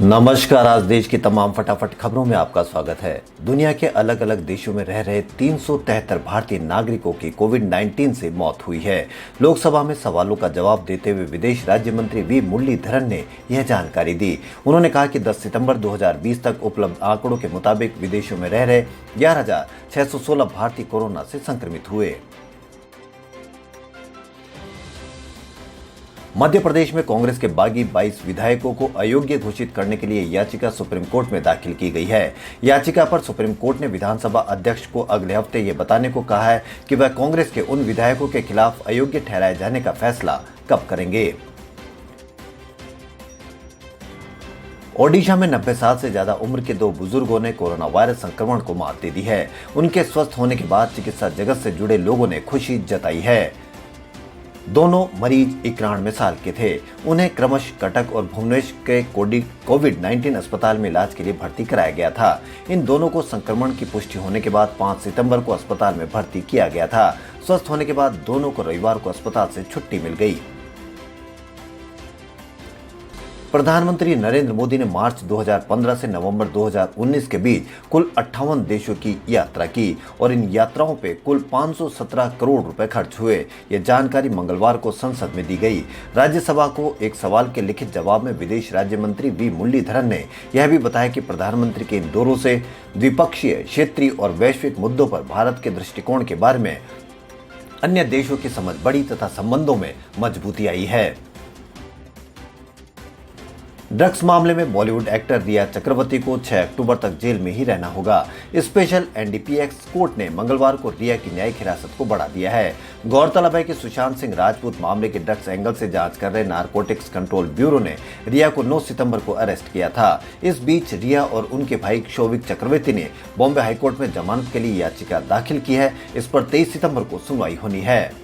नमस्कार। आज देश की तमाम फटाफट खबरों में आपका स्वागत है। दुनिया के अलग अलग देशों में रह रहे 373 भारतीय नागरिकों की कोविड-19 से मौत हुई है। लोकसभा में सवालों का जवाब देते हुए विदेश राज्य मंत्री वी मुरलीधरन ने यह जानकारी दी। उन्होंने कहा कि 10 सितंबर 2020 तक उपलब्ध आंकड़ों के मुताबिक विदेशों में रह रहे 11,616 भारतीय कोरोना से संक्रमित हुए। मध्य प्रदेश में कांग्रेस के बागी 22 विधायकों को अयोग्य घोषित करने के लिए याचिका सुप्रीम कोर्ट में दाखिल की गई है। याचिका पर सुप्रीम कोर्ट ने विधानसभा अध्यक्ष को अगले हफ्ते ये बताने को कहा है कि वह कांग्रेस के उन विधायकों के खिलाफ अयोग्य ठहराए जाने का फैसला कब करेंगे। ओडिशा में 90 साल से ज्यादा उम्र के 2 बुजुर्गों ने कोरोना वायरस संक्रमण को मात दे दी है। उनके स्वस्थ होने के बाद चिकित्सा जगत से जुड़े लोगों ने खुशी जताई है। दोनों मरीज 91 साल के थे। उन्हें क्रमशः कटक और भुवनेश्वर के कोविड-19 अस्पताल में इलाज के लिए भर्ती कराया गया था। इन दोनों को संक्रमण की पुष्टि होने के बाद 5 सितंबर को अस्पताल में भर्ती किया गया था। स्वस्थ होने के बाद दोनों को रविवार को अस्पताल से छुट्टी मिल गई। प्रधानमंत्री नरेंद्र मोदी ने मार्च 2015 से नवंबर 2019 के बीच कुल 58 देशों की यात्रा की और इन यात्राओं पे कुल 517 करोड़ रुपए खर्च हुए। ये जानकारी मंगलवार को संसद में दी गई। राज्यसभा को एक सवाल के लिखित जवाब में विदेश राज्य मंत्री वी मुरलीधरन ने यह भी बताया कि प्रधानमंत्री के इन दौरों से द्विपक्षीय, क्षेत्रीय और वैश्विक मुद्दों पर भारत के दृष्टिकोण के बारे में अन्य देशों की समझ बढ़ी तथा संबंधों में मजबूती आई है। ड्रग्स मामले में बॉलीवुड एक्टर रिया चक्रवर्ती को 6 अक्टूबर तक जेल में ही रहना होगा। स्पेशल एनडीपीएस कोर्ट ने मंगलवार को रिया की न्यायिक हिरासत को बढ़ा दिया है। गौरतलब है कि सुशांत सिंह राजपूत मामले के ड्रग्स एंगल से जांच कर रहे नारकोटिक्स कंट्रोल ब्यूरो ने रिया को 9 सितंबर को अरेस्ट किया था। इस बीच रिया और उनके भाई शौविक चक्रवर्ती ने बॉम्बे हाईकोर्ट में जमानत के लिए याचिका दाखिल की है। इस पर 23 सितंबर को सुनवाई होनी है।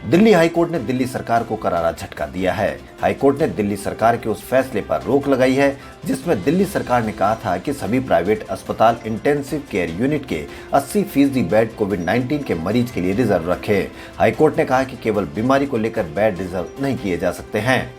दिल्ली हाईकोर्ट ने दिल्ली सरकार को करारा झटका दिया है। हाईकोर्ट ने दिल्ली सरकार के उस फैसले पर रोक लगाई है जिसमें दिल्ली सरकार ने कहा था कि सभी प्राइवेट अस्पताल इंटेंसिव केयर यूनिट के 80% बेड कोविड-19 के मरीज के लिए रिजर्व रखे। हाईकोर्ट ने कहा कि केवल बीमारी को लेकर बेड रिजर्व नहीं किए जा सकते हैं।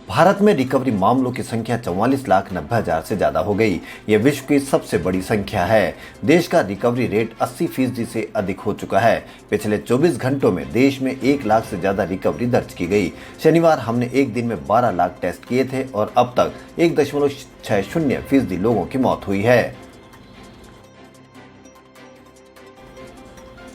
भारत में रिकवरी मामलों की संख्या 44,90,000 से ज्यादा हो गई। यह विश्व की सबसे बड़ी संख्या है। देश का रिकवरी रेट 80% से अधिक हो चुका है। पिछले 24 घंटों में देश में 1 लाख से ज्यादा रिकवरी दर्ज की गई। शनिवार हमने एक दिन में 12 लाख टेस्ट किए थे और अब तक 1.60% लोगों की मौत हुई है।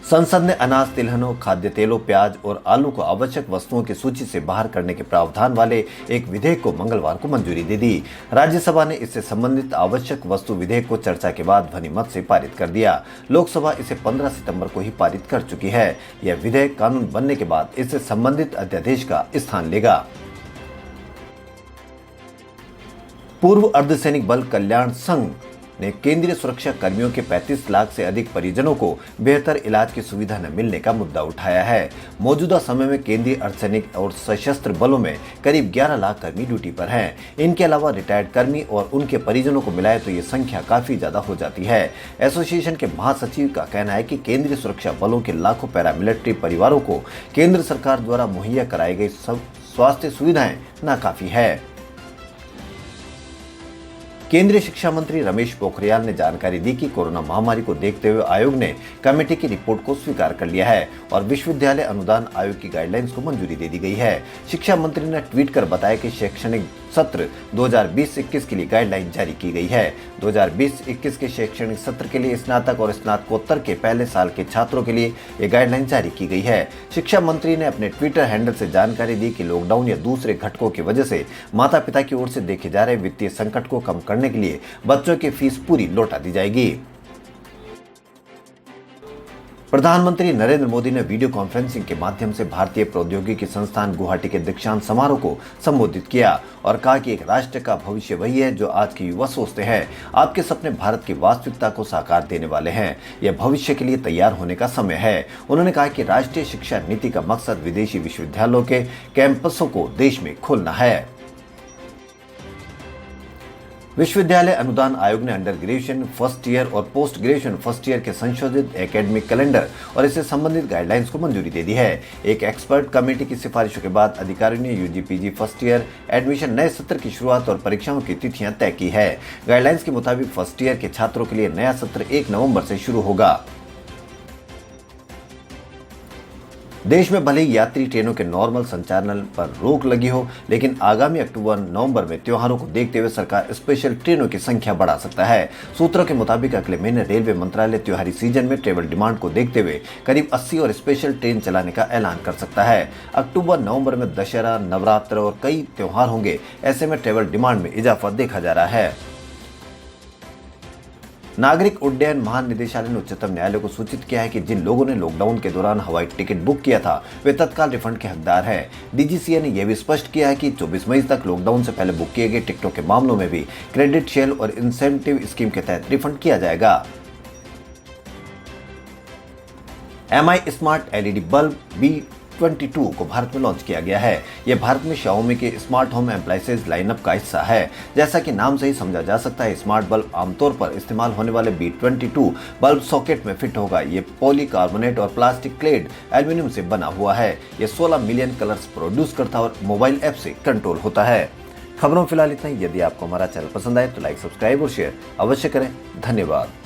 संसद ने अनाज, तिलहनों, खाद्य तेलों, प्याज और आलू को आवश्यक वस्तुओं की सूची से बाहर करने के प्रावधान वाले एक विधेयक को मंगलवार को मंजूरी दे दी। राज्यसभा ने इससे संबंधित आवश्यक वस्तु विधेयक को चर्चा के बाद ध्वनिमत से पारित कर दिया। लोकसभा इसे 15 सितंबर को ही पारित कर चुकी है। यह विधेयक कानून बनने के बाद इससे संबंधित अध्यादेश का स्थान लेगा। पूर्व अर्धसैनिक बल कल्याण संघ ने केंद्रीय सुरक्षा कर्मियों के 35 लाख से अधिक परिजनों को बेहतर इलाज की सुविधा न मिलने का मुद्दा उठाया है। मौजूदा समय में केंद्रीय अर्धसैनिक और सशस्त्र बलों में करीब 11 लाख कर्मी ड्यूटी पर हैं। इनके अलावा रिटायर्ड कर्मी और उनके परिजनों को मिलाए तो ये संख्या काफी ज्यादा हो जाती है। एसोसिएशन के महासचिव का कहना है कि केंद्रीय सुरक्षा बलों के लाखों पैरामिलिट्री परिवारों को केंद्र सरकार द्वारा मुहैया कराई गई स्वास्थ्य सुविधाएं नाकाफी है। केंद्रीय शिक्षा मंत्री रमेश पोखरियाल ने जानकारी दी कि कोरोना महामारी को देखते हुए आयोग ने कमेटी की रिपोर्ट को स्वीकार कर लिया है और विश्वविद्यालय अनुदान आयोग की गाइडलाइंस को मंजूरी दे दी गई है। शिक्षा मंत्री ने ट्वीट कर बताया कि शैक्षणिक सत्र 2020-21 के लिए गाइडलाइन जारी की गई है। 2020-21 के शैक्षणिक सत्र के लिए स्नातक और स्नातकोत्तर के पहले साल के छात्रों के लिए ये गाइडलाइन जारी की गई है। शिक्षा मंत्री ने अपने ट्विटर हैंडल से जानकारी दी कि लॉकडाउन या दूसरे घटकों की वजह से माता पिता की ओर से देखे जा रहे वित्तीय संकट को कम करने के लिए बच्चों की फीस पूरी लौटा दी जाएगी। प्रधानमंत्री नरेंद्र मोदी ने वीडियो कॉन्फ्रेंसिंग के माध्यम से भारतीय प्रौद्योगिकी संस्थान गुवाहाटी के दीक्षांत समारोह को संबोधित किया और कहा कि एक राष्ट्र का भविष्य वही है जो आज के युवा सोचते हैं। आपके सपने भारत की वास्तविकता को साकार देने वाले हैं। यह भविष्य के लिए तैयार होने का समय है। उन्होंने कहा कि राष्ट्रीय शिक्षा नीति का मकसद विदेशी विश्वविद्यालयों के कैंपसों को देश में खोलना है। विश्वविद्यालय अनुदान आयोग ने अंडर ग्रेजुएशन फर्स्ट ईयर और पोस्ट ग्रेजुएशन फर्स्ट ईयर के संशोधित एकेडमिक कैलेंडर और इससे संबंधित गाइडलाइंस को मंजूरी दे दी है। एक एक्सपर्ट कमेटी की सिफारिशों के बाद अधिकारियों ने UG PG first year admission नए सत्र की शुरुआत और परीक्षाओं की तिथियां तय की है। गाइडलाइंस के मुताबिक फर्स्ट ईयर के छात्रों के लिए नया सत्र 1 नवंबर से शुरू होगा। देश में भले ही यात्री ट्रेनों के नॉर्मल संचालन पर रोक लगी हो, लेकिन आगामी अक्टूबर नवंबर में त्योहारों को देखते हुए सरकार स्पेशल ट्रेनों की संख्या बढ़ा सकता है। सूत्रों के मुताबिक अगले महीने रेलवे मंत्रालय त्योहारी सीजन में ट्रेवल डिमांड को देखते हुए करीब 80 और स्पेशल ट्रेन चलाने का ऐलान कर सकता है। अक्टूबर नवंबर में दशहरा, नवरात्र और कई त्योहार होंगे। ऐसे में ट्रेवल डिमांड में इजाफा देखा जा रहा है। नागरिक उड्डयन महानिदेशालय ने उच्चतम न्यायालय को सूचित किया है कि जिन लोगों ने लॉकडाउन के दौरान हवाई टिकट बुक किया था वे तत्काल रिफंड के हकदार हैं। डीजीसीए ने यह भी स्पष्ट किया है कि 24 मई तक लॉकडाउन से पहले बुक किए गए टिकटों के मामलों में भी क्रेडिट शेल और इंसेंटिव स्कीम के तहत रिफंड किया जाएगा। MI smart LED bulb B22 को भारत में लॉन्च किया गया है। यह भारत में Xiaomi के स्मार्ट होम एप्लायंसेज लाइनअप का हिस्सा है। जैसा कि नाम से ही समझा जा सकता है, स्मार्ट बल्ब आमतौर पर इस्तेमाल होने वाले B22 बल्ब सॉकेट में फिट होगा। ये पॉलीकार्बोनेट और प्लास्टिक क्लेड एल्यूमिनियम से बना हुआ है। यह 16 मिलियन कलर्स प्रोड्यूस करता है और मोबाइल ऐप से कंट्रोल होता है। खबरों फिलहाल इतना ही। यदि आपको हमारा चैनल पसंद आए तो लाइक, सब्सक्राइब और शेयर अवश्य करें। धन्यवाद।